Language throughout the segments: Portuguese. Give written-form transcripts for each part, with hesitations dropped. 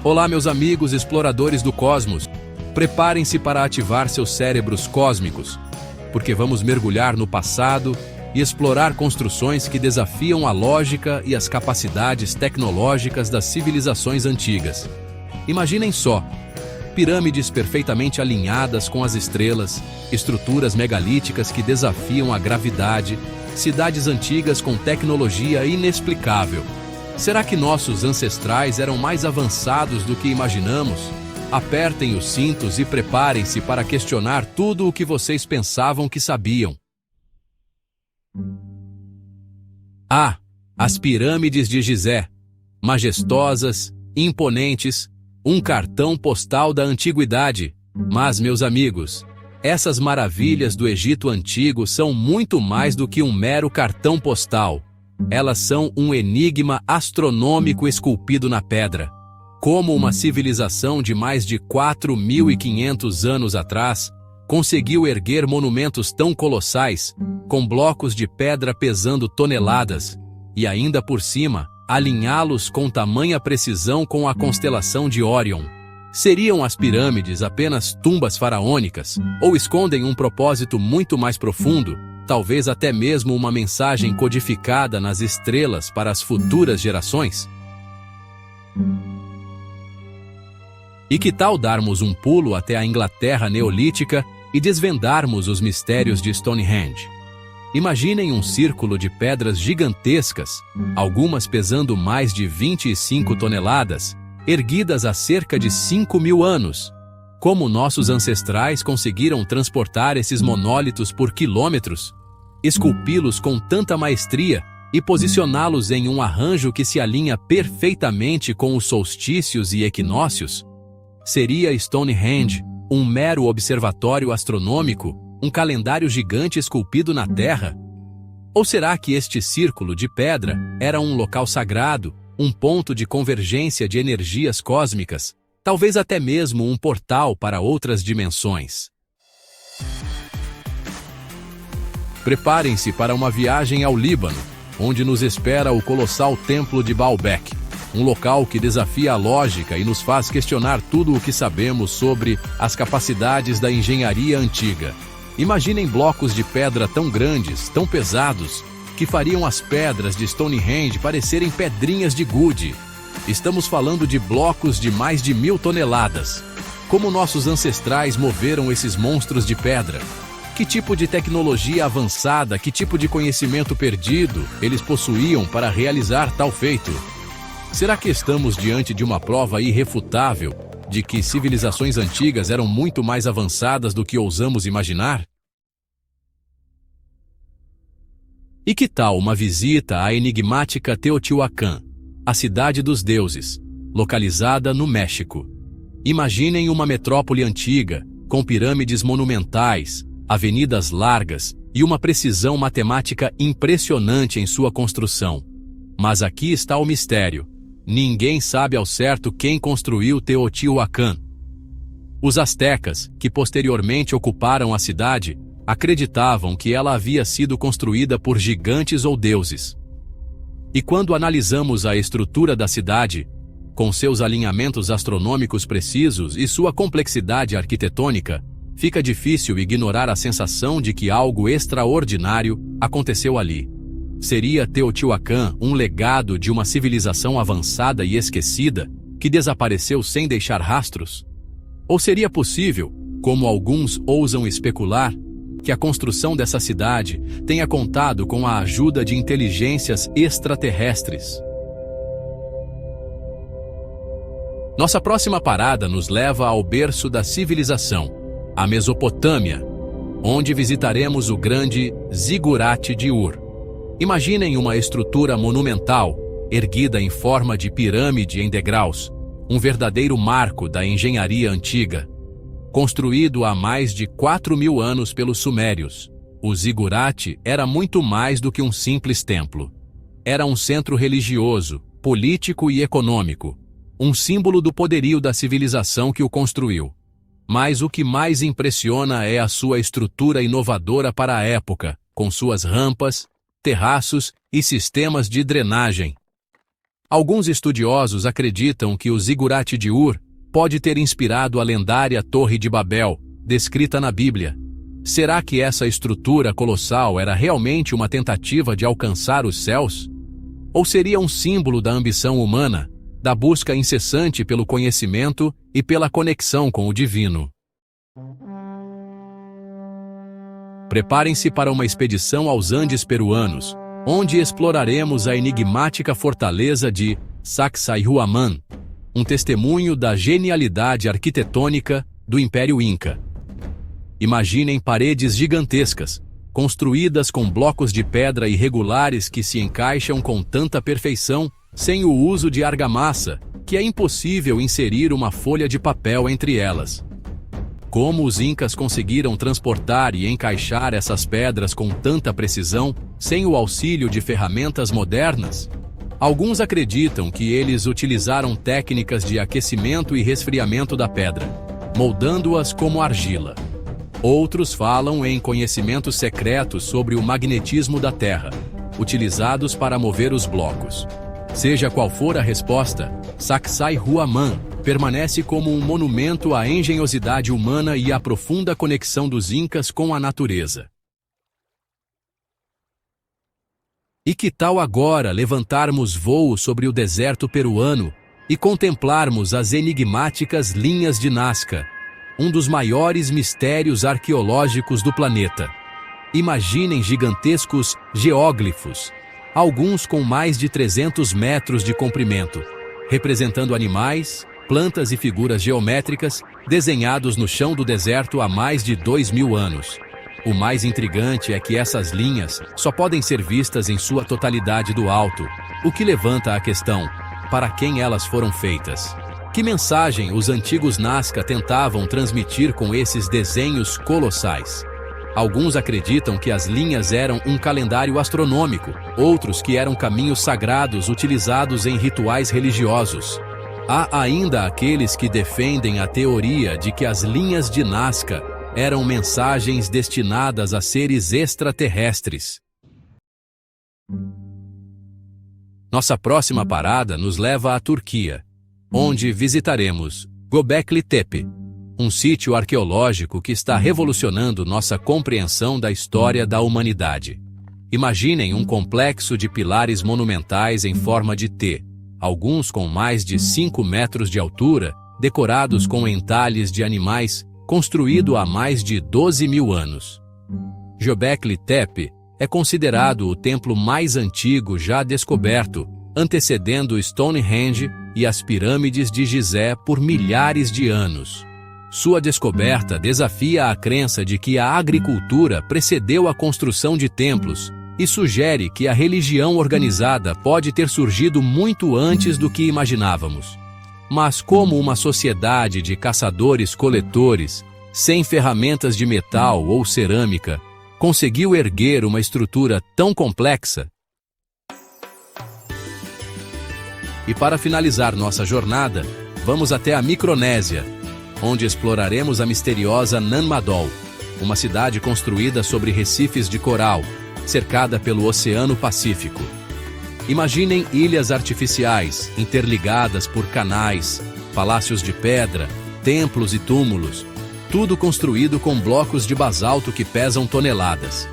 Olá, meus amigos exploradores do cosmos. Preparem-se para ativar seus cérebros cósmicos, porque vamos mergulhar no passado e explorar construções que desafiam a lógica e as capacidades tecnológicas das civilizações antigas. Imaginem só: pirâmides perfeitamente alinhadas com as estrelas, estruturas megalíticas que desafiam a gravidade, cidades antigas com tecnologia inexplicável. Será que nossos ancestrais eram mais avançados do que imaginamos? Apertem os cintos e preparem-se para questionar tudo o que vocês pensavam que sabiam. As pirâmides de Gizé. Majestosas, imponentes, um cartão postal da antiguidade. Mas, meus amigos, essas maravilhas do Egito Antigo são muito mais do que um mero cartão postal. Elas são um enigma astronômico esculpido na pedra. Como uma civilização de mais de 4.500 anos atrás conseguiu erguer monumentos tão colossais, com blocos de pedra pesando toneladas, e ainda por cima, alinhá-los com tamanha precisão com a constelação de Órion? Seriam as pirâmides apenas tumbas faraônicas, ou escondem um propósito muito mais profundo, talvez até mesmo uma mensagem codificada nas estrelas para as futuras gerações? E que tal darmos um pulo até a Inglaterra neolítica e desvendarmos os mistérios de Stonehenge? Imaginem um círculo de pedras gigantescas, algumas pesando mais de 25 toneladas, erguidas há cerca de 5.000 anos. Como nossos ancestrais conseguiram transportar esses monólitos por quilômetros, esculpi-los com tanta maestria e posicioná-los em um arranjo que se alinha perfeitamente com os solstícios e equinócios? Seria Stonehenge um mero observatório astronômico, um calendário gigante esculpido na Terra? Ou será que este círculo de pedra era um local sagrado, um ponto de convergência de energias cósmicas, talvez até mesmo um portal para outras dimensões? Preparem-se para uma viagem ao Líbano, onde nos espera o colossal Templo de Baalbek, um local que desafia a lógica e nos faz questionar tudo o que sabemos sobre as capacidades da engenharia antiga. Imaginem blocos de pedra tão grandes, tão pesados, que fariam as pedras de Stonehenge parecerem pedrinhas de gude. Estamos falando de blocos de mais de 1.000 toneladas. Como nossos ancestrais moveram esses monstros de pedra? Que tipo de tecnologia avançada, que tipo de conhecimento perdido eles possuíam para realizar tal feito? Será que estamos diante de uma prova irrefutável de que civilizações antigas eram muito mais avançadas do que ousamos imaginar? E que tal uma visita à enigmática Teotihuacan, a cidade dos deuses, localizada no México? Imaginem uma metrópole antiga, com pirâmides monumentais, avenidas largas e uma precisão matemática impressionante em sua construção. Mas aqui está o mistério. Ninguém sabe ao certo quem construiu Teotihuacan. Os astecas, que posteriormente ocuparam a cidade, acreditavam que ela havia sido construída por gigantes ou deuses. E quando analisamos a estrutura da cidade, com seus alinhamentos astronômicos precisos e sua complexidade arquitetônica, fica difícil ignorar a sensação de que algo extraordinário aconteceu ali. Seria Teotihuacan um legado de uma civilização avançada e esquecida, que desapareceu sem deixar rastros? Ou seria possível, como alguns ousam especular, que a construção dessa cidade tenha contado com a ajuda de inteligências extraterrestres? Nossa próxima parada nos leva ao berço da civilização, a Mesopotâmia, onde visitaremos o grande Zigurate de Ur. Imaginem uma estrutura monumental, erguida em forma de pirâmide em degraus, um verdadeiro marco da engenharia antiga. Construído há mais de 4.000 anos pelos sumérios, o Zigurate era muito mais do que um simples templo. Era um centro religioso, político e econômico, um símbolo do poderio da civilização que o construiu. Mas o que mais impressiona é a sua estrutura inovadora para a época, com suas rampas, terraços e sistemas de drenagem. Alguns estudiosos acreditam que o zigurate de Ur pode ter inspirado a lendária Torre de Babel, descrita na Bíblia. Será que essa estrutura colossal era realmente uma tentativa de alcançar os céus? Ou seria um símbolo da ambição humana, da busca incessante pelo conhecimento e pela conexão com o divino? Preparem-se para uma expedição aos Andes peruanos, onde exploraremos a enigmática fortaleza de Sacsayhuaman, um testemunho da genialidade arquitetônica do Império Inca. Imaginem paredes gigantescas, construídas com blocos de pedra irregulares que se encaixam com tanta perfeição, sem o uso de argamassa, que é impossível inserir uma folha de papel entre elas. Como os incas conseguiram transportar e encaixar essas pedras com tanta precisão, sem o auxílio de ferramentas modernas? Alguns acreditam que eles utilizaram técnicas de aquecimento e resfriamento da pedra, moldando-as como argila. Outros falam em conhecimentos secretos sobre o magnetismo da Terra, utilizados para mover os blocos. Seja qual for a resposta, Sacsayhuaman permanece como um monumento à engenhosidade humana e à profunda conexão dos incas com a natureza. E que tal agora levantarmos voo sobre o deserto peruano e contemplarmos as enigmáticas linhas de Nazca, um dos maiores mistérios arqueológicos do planeta? Imaginem gigantescos geóglifos, alguns com mais de 300 metros de comprimento, representando animais, plantas e figuras geométricas desenhados no chão do deserto há mais de 2000 anos. O mais intrigante é que essas linhas só podem ser vistas em sua totalidade do alto, o que levanta a questão: para quem elas foram feitas? Que mensagem os antigos Nazca tentavam transmitir com esses desenhos colossais? Alguns acreditam que as linhas eram um calendário astronômico, outros que eram caminhos sagrados utilizados em rituais religiosos. Há ainda aqueles que defendem a teoria de que as linhas de Nazca eram mensagens destinadas a seres extraterrestres. Nossa próxima parada nos leva à Turquia, onde visitaremos Göbekli Tepe, um sítio arqueológico que está revolucionando nossa compreensão da história da humanidade. Imaginem um complexo de pilares monumentais em forma de T, alguns com mais de 5 metros de altura, decorados com entalhes de animais, construído há mais de 12.000 anos. Göbekli Tepe é considerado o templo mais antigo já descoberto, antecedendo Stonehenge e as pirâmides de Gizé por milhares de anos. Sua descoberta desafia a crença de que a agricultura precedeu a construção de templos e sugere que a religião organizada pode ter surgido muito antes do que imaginávamos. Mas como uma sociedade de caçadores-coletores, sem ferramentas de metal ou cerâmica, conseguiu erguer uma estrutura tão complexa? E para finalizar nossa jornada, vamos até a Micronésia, onde exploraremos a misteriosa Nan Madol, uma cidade construída sobre recifes de coral, cercada pelo Oceano Pacífico. Imaginem ilhas artificiais, interligadas por canais, palácios de pedra, templos e túmulos, tudo construído com blocos de basalto que pesam toneladas.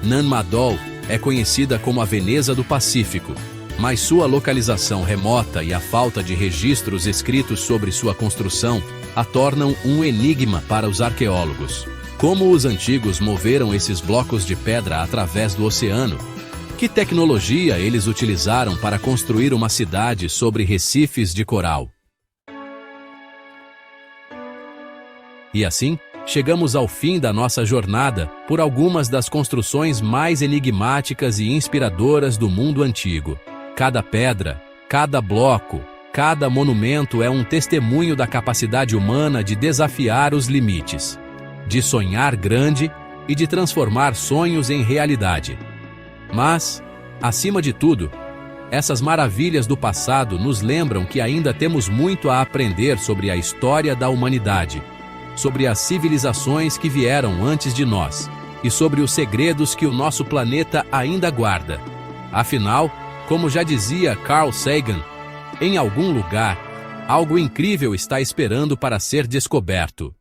Nan Madol é conhecida como a Veneza do Pacífico, mas sua localização remota e a falta de registros escritos sobre sua construção a tornam um enigma para os arqueólogos. Como os antigos moveram esses blocos de pedra através do oceano? Que tecnologia eles utilizaram para construir uma cidade sobre recifes de coral? E assim, chegamos ao fim da nossa jornada por algumas das construções mais enigmáticas e inspiradoras do mundo antigo. Cada pedra, cada bloco, cada monumento é um testemunho da capacidade humana de desafiar os limites, de sonhar grande e de transformar sonhos em realidade. Mas, acima de tudo, essas maravilhas do passado nos lembram que ainda temos muito a aprender sobre a história da humanidade, sobre as civilizações que vieram antes de nós e sobre os segredos que o nosso planeta ainda guarda. Afinal, Como já dizia Carl Sagan, em algum lugar, algo incrível está esperando para ser descoberto.